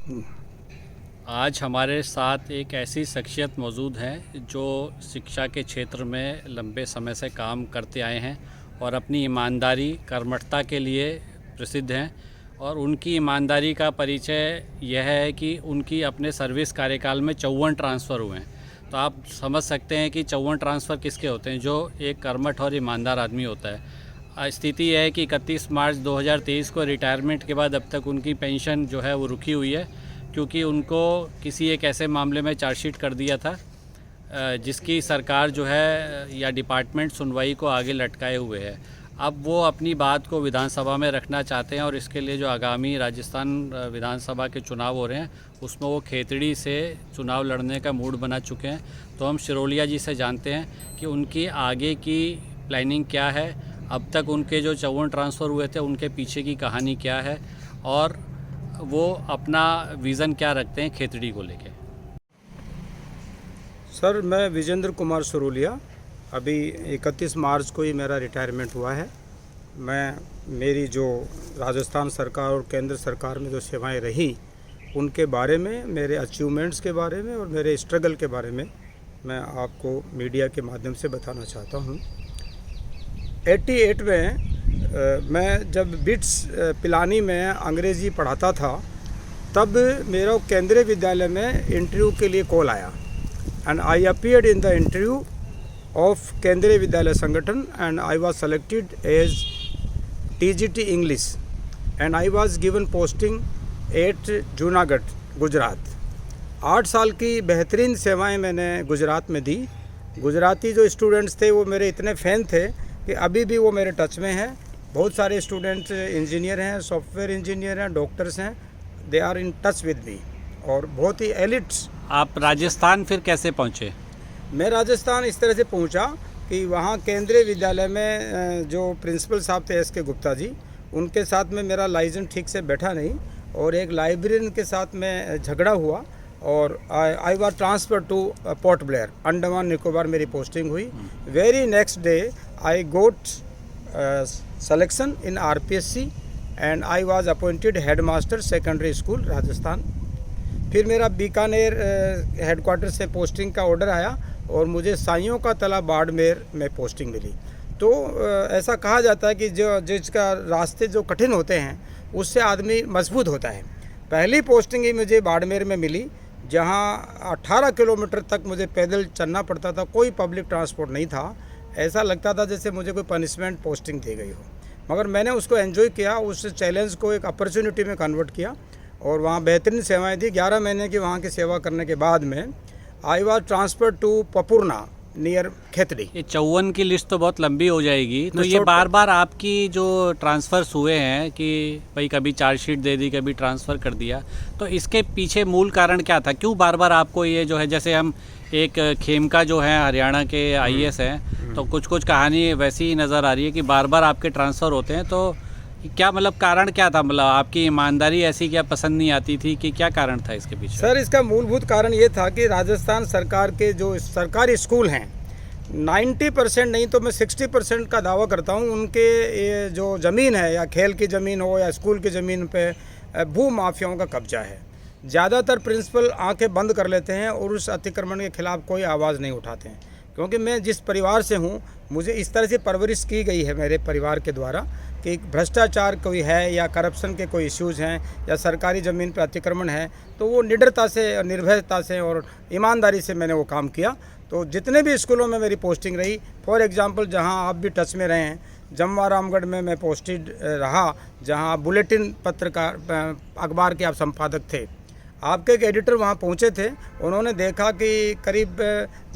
आज हमारे साथ एक ऐसी शख्सियत मौजूद है जो शिक्षा के क्षेत्र में लंबे समय से काम करते आए हैं और अपनी ईमानदारी कर्मठता के लिए प्रसिद्ध हैं। और उनकी ईमानदारी का परिचय यह है कि उनकी अपने सर्विस कार्यकाल में 54 ट्रांसफ़र हुए हैं। तो आप समझ सकते हैं कि 54 ट्रांसफ़र किसके होते हैं, जो एक कर्मठ और ईमानदार आदमी होता है। स्थिति यह है कि 31 मार्च 2023 को रिटायरमेंट के बाद अब तक उनकी पेंशन जो है वो रुकी हुई है, क्योंकि उनको किसी एक ऐसे मामले में चार्जशीट कर दिया था जिसकी सरकार जो है या डिपार्टमेंट सुनवाई को आगे लटकाए हुए है। अब वो अपनी बात को विधानसभा में रखना चाहते हैं और इसके लिए जो आगामी राजस्थान विधानसभा के चुनाव हो रहे हैं उसमें वो खेतड़ी से चुनाव लड़ने का मूड बना चुके हैं। तो हम सिरोलिया जी से जानते हैं कि उनकी आगे की प्लानिंग क्या है, अब तक उनके जो 54 ट्रांसफ़र हुए थे उनके पीछे की कहानी क्या है और वो अपना विज़न क्या रखते हैं खेतड़ी को लेके। सर, मैं विजेंद्र कुमार सिरोलिया, अभी 31 मार्च को ही मेरा रिटायरमेंट हुआ है। मेरी जो राजस्थान सरकार और केंद्र सरकार में जो सेवाएं रही उनके बारे में, मेरे अचीवमेंट्स के बारे में और मेरे स्ट्रगल के बारे में मैं आपको मीडिया के माध्यम से बताना चाहता हूं। 88 में मैं जब बिट्स पिलानी में अंग्रेज़ी पढ़ाता था तब मेरा केंद्रीय विद्यालय में इंटरव्यू के लिए कॉल आया and I appeared in the interview of Kendriya Vidyalaya Sangathan and I was selected as TGT English and I was given posting at Junagadh, Gujarat. 8 साल की बेहतरीन सेवाएं मैंने गुजरात में दी। गुजराती जो स्टूडेंट्स थे वो मेरे इतने फ़ैन थे कि अभी भी वो मेरे टच में हैं। बहुत सारे स्टूडेंट इंजीनियर हैं, सॉफ्टवेयर इंजीनियर हैं, डॉक्टर्स हैं, they are in touch with me और बहुत ही एलिट्स। आप राजस्थान फिर कैसे पहुँचे? मैं राजस्थान इस तरह से पहुंचा कि वहाँ केंद्रीय विद्यालय में जो प्रिंसिपल साहब थे SK गुप्ता जी, उनके साथ में मेरा लाइसेंस ठीक से बैठा नहीं और एक लाइब्रेरियन के साथ में झगड़ा हुआ और I was transfer to Port Blair, Andaman Nicobar मेरी पोस्टिंग हुई। Very next day I got selection in RPSC and I was appointed headmaster secondary school Rajasthan. फिर मेरा बीकानेर हेडक्वार्टर से पोस्टिंग का ऑर्डर आया और मुझे साइयों का तला बाड़मेर में पोस्टिंग मिली। तो ऐसा कहा जाता है कि जिसका रास्ते जो कठिन होते हैं उससे आदमी मजबूत होता है। पहली पोस्टिंग ही मुझे बाड़मेर में मिली, जहाँ 18 किलोमीटर तक मुझे पैदल चलना पड़ता था, कोई पब्लिक ट्रांसपोर्ट नहीं था। ऐसा लगता था जैसे मुझे कोई पनिशमेंट पोस्टिंग दी गई हो, मगर मैंने उसको एंजॉय किया, उस चैलेंज को एक अपॉर्चुनिटी में कन्वर्ट किया और वहाँ बेहतरीन सेवाएं दी। 11 महीने की वहाँ की सेवा करने के बाद में I was transfer to Papurna near Khetri. ये 54 की लिस्ट तो बहुत लंबी हो जाएगी। तो ये बार बार आपकी जो ट्रांसफ़र्स हुए हैं कि भाई कभी चार्जशीट दे दी, कभी ट्रांसफ़र कर दिया, तो इसके पीछे मूल कारण क्या था? क्यों बार बार आपको ये जो है, जैसे हम एक खेमका जो है हरियाणा के IAS हैं, तो कुछ कहानी वैसी ही नज़र आ रही है कि बार बार आपके ट्रांसफ़र होते हैं, तो क्या मतलब कारण क्या था? मतलब आपकी ईमानदारी ऐसी क्या पसंद नहीं आती थी कि क्या कारण था इसके पीछे? सर, इसका मूलभूत कारण ये था कि राजस्थान सरकार के जो सरकारी स्कूल हैं 90% नहीं तो मैं 60% का दावा करता हूँ, उनके ये जो ज़मीन है, या खेल की ज़मीन हो या स्कूल की ज़मीन पे भू माफियाओं का कब्जा है। ज़्यादातर प्रिंसिपल आंखें बंद कर लेते हैं और उस अतिक्रमण के खिलाफ कोई आवाज़ नहीं उठाते हैं। क्योंकि मैं जिस परिवार से हूँ, मुझे इस तरह से परवरिश की गई है मेरे परिवार के द्वारा कि भ्रष्टाचार कोई है या करप्शन के कोई इश्यूज़ हैं या सरकारी ज़मीन पर अतिक्रमण है, तो वो निडरता से और निर्भयता से और ईमानदारी से मैंने वो काम किया। तो जितने भी स्कूलों में मेरी पोस्टिंग रही, फॉर एग्जांपल जहां आप भी टच में रहे हैं, जमवा रामगढ़ में मैं पोस्टेड रहा, जहां बुलेटिन पत्रकार अखबार के आप संपादक थे। आपके एक एडिटर वहां पहुंचे थे, उन्होंने देखा कि करीब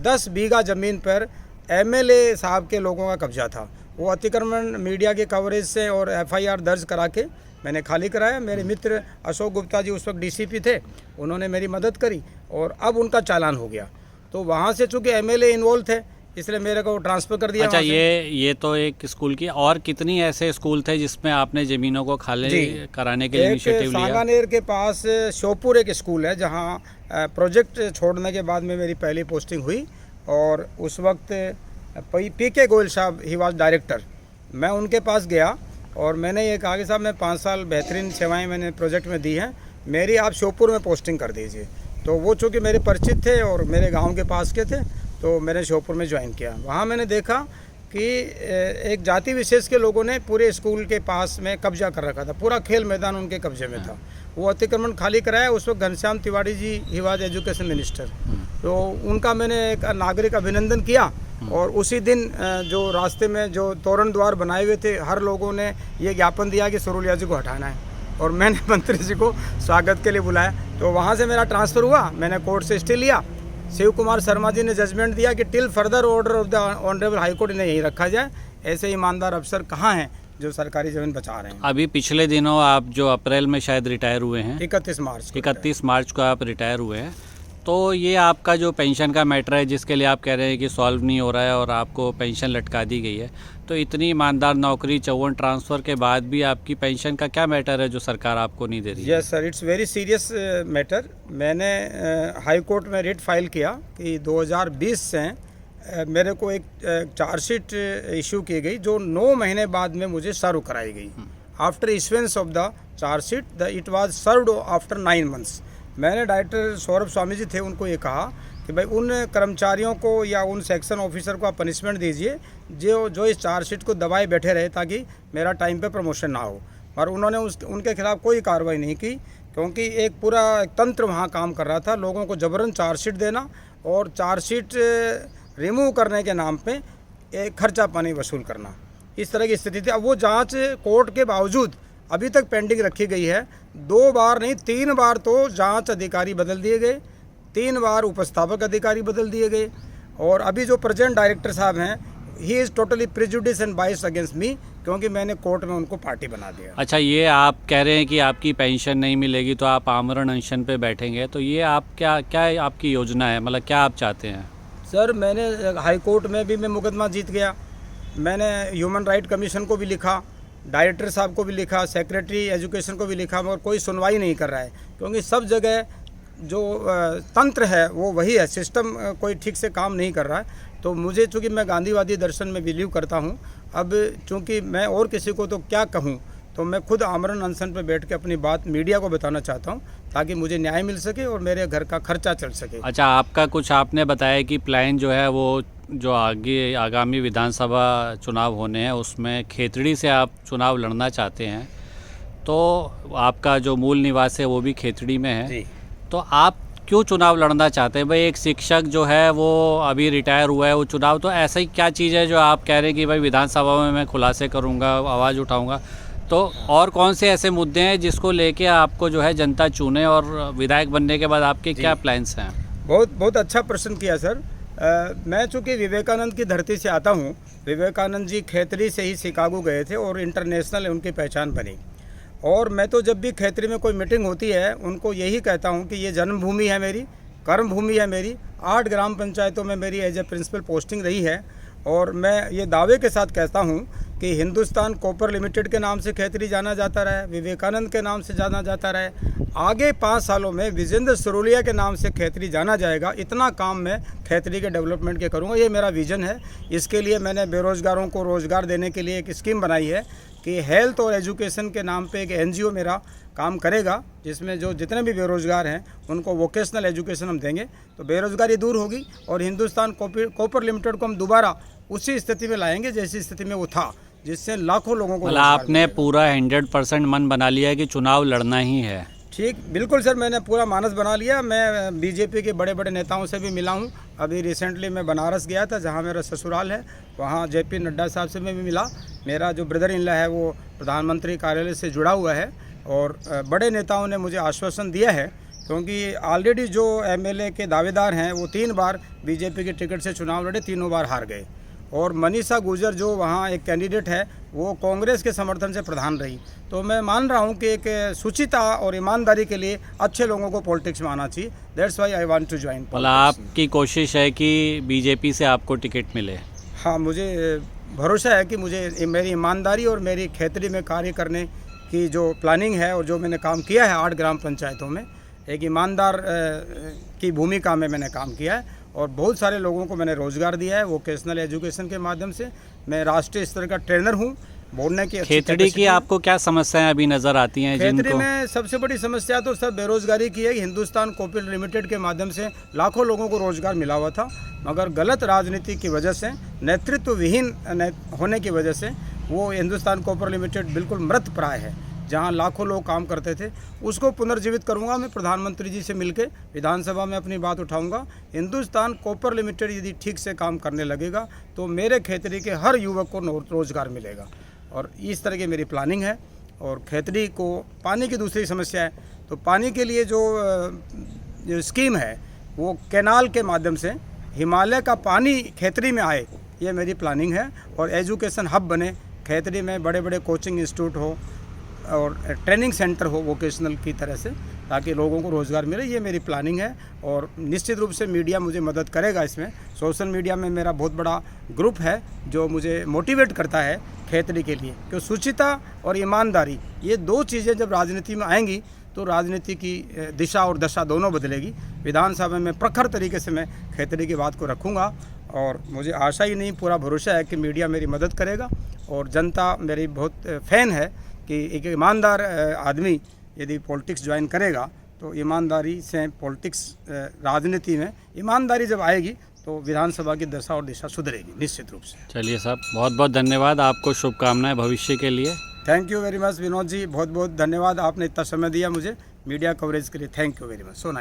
10 बीघा ज़मीन पर MLA साहब के लोगों का कब्जा था। वो अतिक्रमण मीडिया के कवरेज से और FIR दर्ज करा के मैंने खाली कराया। मेरे मित्र अशोक गुप्ता जी उस वक्त DCP थे, उन्होंने मेरी मदद करी और अब उनका चालान हो गया। तो वहाँ से चूँकि MLA इन्वॉल्व थे, इसलिए मेरे को ट्रांसफ़र कर दिया। अच्छा, ये तो एक स्कूल की, और कितनी ऐसे स्कूल थे जिसमें आपने ज़मीनों को खाली कराने के लिए इनिशिएटिव लिया? सांगानेर के पास श्योपुर एक स्कूल है, जहाँ प्रोजेक्ट छोड़ने के बाद में मेरी पहली पोस्टिंग हुई और उस वक्त PK गोयल साहब ही वाज डायरेक्टर। मैं उनके पास गया और मैंने ये कहा कि साहब मैं 5 साल बेहतरीन सेवाएं मैंने प्रोजेक्ट में दी हैं, मेरी आप श्योपुर में पोस्टिंग कर दीजिए। तो वो चूँकि मेरे परिचित थे और मेरे गांव के पास के थे, तो मैंने श्योपुर में ज्वाइन किया। वहाँ मैंने देखा कि एक जाति विशेष के लोगों ने पूरे स्कूल के पास में कब्जा कर रखा था, पूरा खेल मैदान उनके कब्जे में था। वो अतिक्रमण खाली कराया। उस वक्त Ghanshyam Tiwari ji he was education minister, तो उनका मैंने एक नागरिक अभिनंदन किया। और उसी दिन जो रास्ते में जो तोरण द्वार बनाए हुए थे, हर लोगों ने ये ज्ञापन दिया कि सरोलिया जी को हटाना है, और मैंने मंत्री जी को स्वागत के लिए बुलाया। तो वहाँ से मेरा ट्रांसफ़र हुआ, मैंने कोर्ट से स्टे लिया। शिव कुमार शर्मा जी ने जजमेंट दिया कि till further order of the honourable high court इन्हें यहीं रखा जाए। ऐसे ईमानदार अफसर कहाँ हैं जो सरकारी ज़मीन बचा रहे हैं। अभी पिछले दिनों आप जो अप्रैल में शायद रिटायर हुए हैं, 31 मार्च को 31 मार्च को आप रिटायर हुए हैं, तो ये आपका जो पेंशन का मैटर है जिसके लिए आप कह रहे हैं कि सॉल्व नहीं हो रहा है और आपको पेंशन लटका दी गई है, तो इतनी ईमानदार नौकरी, 54 ट्रांसफ़र के बाद भी आपकी पेंशन का क्या मैटर है जो सरकार आपको नहीं दे रही है? Yes sir, it's very serious matter. मैंने हाई कोर्ट में रिट फाइल किया कि 2020 से मेरे को एक चार्जशीट इशू की गई जो 9 महीने बाद में मुझे सर्व कराई गई। After issuance of the chargesheet it was served after 9 months. मैंने डायरेक्टर सौरभ स्वामी जी थे, उनको ये कहा कि भाई उन कर्मचारियों को या उन सेक्शन ऑफिसर को आप पनिशमेंट दीजिए जो इस चार्जशीट को दबाए बैठे रहे, ताकि मेरा टाइम पे प्रमोशन ना हो। पर उन्होंने उनके खिलाफ कोई कार्रवाई नहीं की, क्योंकि एक पूरा तंत्र वहाँ काम कर रहा था, लोगों को जबरन चार्जशीट देना और चार्जशीट रिमूव करने के नाम पे एक खर्चा पानी वसूल करना, इस तरह की स्थिति थी। अब वो जांच कोर्ट के बावजूद अभी तक पेंडिंग रखी गई है। 2 बार नहीं 3 बार तो जांच अधिकारी बदल दिए गए, 3 बार उपस्थापक अधिकारी बदल दिए गए, और अभी जो प्रेजेंट डायरेक्टर साहब हैं, he is totally prejudice and बाइस अगेंस्ट मी, क्योंकि मैंने कोर्ट में उनको पार्टी बना दिया। अच्छा, ये आप कह रहे हैं कि आपकी पेंशन नहीं मिलेगी तो आप आमरण अनशन पे बैठेंगे, तो ये आप क्या आपकी योजना है, मतलब क्या आप चाहते हैं? सर, मैंने हाई कोर्ट में भी मैं मुकदमा जीत गया, मैंने ह्यूमन राइट कमीशन को भी लिखा, डायरेक्टर साहब को भी लिखा, सेक्रेटरी एजुकेशन को भी लिखा, मगर कोई सुनवाई नहीं कर रहा है, क्योंकि सब जगह जो तंत्र है वो वही है, सिस्टम कोई ठीक से काम नहीं कर रहा है। तो मुझे, चूँकि मैं गांधीवादी दर्शन में बिलीव करता हूँ, अब चूँकि मैं और किसी को तो क्या कहूँ, तो मैं खुद आमरण अनशन पर बैठ के अपनी बात मीडिया को बताना चाहता हूँ, ताकि मुझे न्याय मिल सके और मेरे घर का खर्चा चल सके। अच्छा, आपका कुछ आपने बताया कि प्लान जो है वो जो आगामी विधानसभा चुनाव होने हैं उसमें खेतड़ी से आप चुनाव लड़ना चाहते हैं, तो आपका जो मूल निवास है वो भी खेतड़ी में है जी। तो आप क्यों चुनाव लड़ना चाहते हैं? भाई, एक शिक्षक जो है वो अभी रिटायर हुआ है, वो चुनाव, तो ऐसा ही क्या चीज़ है जो आप कह रहे हैं कि भाई विधानसभा में मैं खुलासे करूँगा, आवाज़ उठाऊँगा? तो और कौन से ऐसे मुद्दे हैं जिसको लेके आपको जो है जनता चुने, और विधायक बनने के बाद आपके क्या प्लान्स हैं? बहुत अच्छा प्रश्न किया सर। मैं चूँकि विवेकानंद की धरती से आता हूँ, विवेकानंद जी खेतड़ी से ही शिकागो गए थे और इंटरनेशनल उनकी पहचान बनी। और मैं तो जब भी खेतड़ी में कोई मीटिंग होती है उनको यही कहता हूँ कि ये जन्मभूमि है मेरी, कर्मभूमि है मेरी। 8 ग्राम पंचायतों में मेरी एज ए प्रिंसिपल पोस्टिंग रही है, और मैं ये दावे के साथ कहता हूँ कि हिंदुस्तान कॉपर लिमिटेड के नाम से खेतड़ी जाना जाता रहा है, विवेकानंद के नाम से जाना जाता रहा है, आगे 5 सालों में विजेंद्र सरोलिया के नाम से खेतड़ी जाना जाएगा। इतना काम मैं खेतड़ी के डेवलपमेंट के करूँगा, ये मेरा विज़न है। इसके लिए मैंने बेरोज़गारों को रोज़गार देने के लिए एक स्कीम बनाई है कि हेल्थ और एजुकेशन के नाम पे एक NGO मेरा काम करेगा, जिसमें जो जितने भी बेरोज़गार हैं उनको वोकेशनल एजुकेशन हम देंगे, तो बेरोज़गारी दूर होगी और हिंदुस्तान कॉपर लिमिटेड को हम दोबारा उसी स्थिति में लाएंगे जैसी स्थिति में वो था, जिससे लाखों लोगों को। मतलब आपने पूरा 100% मन बना लिया है कि चुनाव लड़ना ही है? ठीक, बिल्कुल सर, मैंने पूरा मानस बना लिया। मैं बीजेपी के बड़े बड़े नेताओं से भी मिला हूँ। अभी रिसेंटली मैं बनारस गया था, जहाँ मेरा ससुराल है, वहाँ JP नड्डा साहब से मैं भी मिला। मेरा जो ब्रदर इन लॉ है वो प्रधानमंत्री कार्यालय से जुड़ा हुआ है, और बड़े नेताओं ने मुझे आश्वासन दिया है, क्योंकि ऑलरेडी जो MLA के दावेदार हैं वो 3 बार बीजेपी की टिकट से चुनाव लड़े, तीनों बार हार गए। और मनीषा गुर्जर जो वहाँ एक कैंडिडेट है वो कांग्रेस के समर्थन से प्रधान रही। तो मैं मान रहा हूँ कि एक शुचिता और ईमानदारी के लिए अच्छे लोगों को पॉलिटिक्स में आना चाहिए। That's why I want to join. मतलब आपकी कोशिश है कि बीजेपी से आपको टिकट मिले? हाँ, मुझे भरोसा है कि मुझे मेरी ईमानदारी और मेरी खेतड़ी में कार्य करने की जो प्लानिंग है और जो मैंने काम किया है 8 ग्राम पंचायतों में, एक ईमानदार की भूमिका में मैंने काम किया है, और बहुत सारे लोगों को मैंने रोज़गार दिया है वोकेशनल एजुकेशन के माध्यम से। मैं राष्ट्रीय स्तर का ट्रेनर हूँ, बोलने की अच्छी खेतड़ी capacity की है। आपको क्या समस्याएं अभी नज़र आती हैं खेतड़ी जिनको में सबसे बड़ी समस्या तो सब बेरोजगारी की है। हिंदुस्तान कॉपर लिमिटेड के माध्यम से लाखों लोगों को रोजगार मिला हुआ था, मगर गलत राजनीति की वजह से, नेतृत्व विहीन होने की वजह से वो हिंदुस्तान कॉपर लिमिटेड बिल्कुल मृत प्राय है। जहां लाखों लोग काम करते थे, उसको पुनर्जीवित करूंगा। मैं प्रधानमंत्री जी से मिलकर विधानसभा में अपनी बात उठाऊंगा। हिंदुस्तान कॉपर लिमिटेड यदि ठीक से काम करने लगेगा तो मेरे खेतड़ी के हर युवक को रोजगार मिलेगा, और इस तरह की मेरी प्लानिंग है। और खेतड़ी को पानी की दूसरी समस्या है, तो पानी के लिए जो स्कीम है वो कैनाल के माध्यम से हिमालय का पानी खेतड़ी में आए, ये मेरी प्लानिंग है। और एजुकेशन हब बने खेतड़ी में, बड़े बड़े कोचिंग इंस्टीट्यूट हो और ट्रेनिंग सेंटर हो वोकेशनल की तरह से, ताकि लोगों को रोज़गार मिले, ये मेरी प्लानिंग है। और निश्चित रूप से मीडिया मुझे मदद करेगा इसमें। सोशल मीडिया में मेरा बहुत बड़ा ग्रुप है जो मुझे मोटिवेट करता है खेतड़ी के लिए, क्योंकि शुचिता और ईमानदारी, ये दो चीज़ें जब राजनीति में आएंगी तो राजनीति की दिशा और दशा दोनों बदलेगी। विधानसभा में प्रखर तरीके से मैं खेतड़ी की बात को रखूँगा, और मुझे आशा ही नहीं, पूरा भरोसा है कि मीडिया मेरी मदद करेगा। और जनता मेरी बहुत फ़ैन है कि एक ईमानदार आदमी यदि पॉलिटिक्स ज्वाइन करेगा तो ईमानदारी से पॉलिटिक्स, राजनीति में ईमानदारी जब आएगी तो विधानसभा की दशा और दिशा सुधरेगी निश्चित रूप से। चलिए साहब, बहुत बहुत धन्यवाद, आपको शुभकामनाएं भविष्य के लिए। Thank you very much Vinod ji, बहुत बहुत धन्यवाद, आपने इतना समय दिया मुझे मीडिया कवरेज के लिए। Thank you very much, so nice.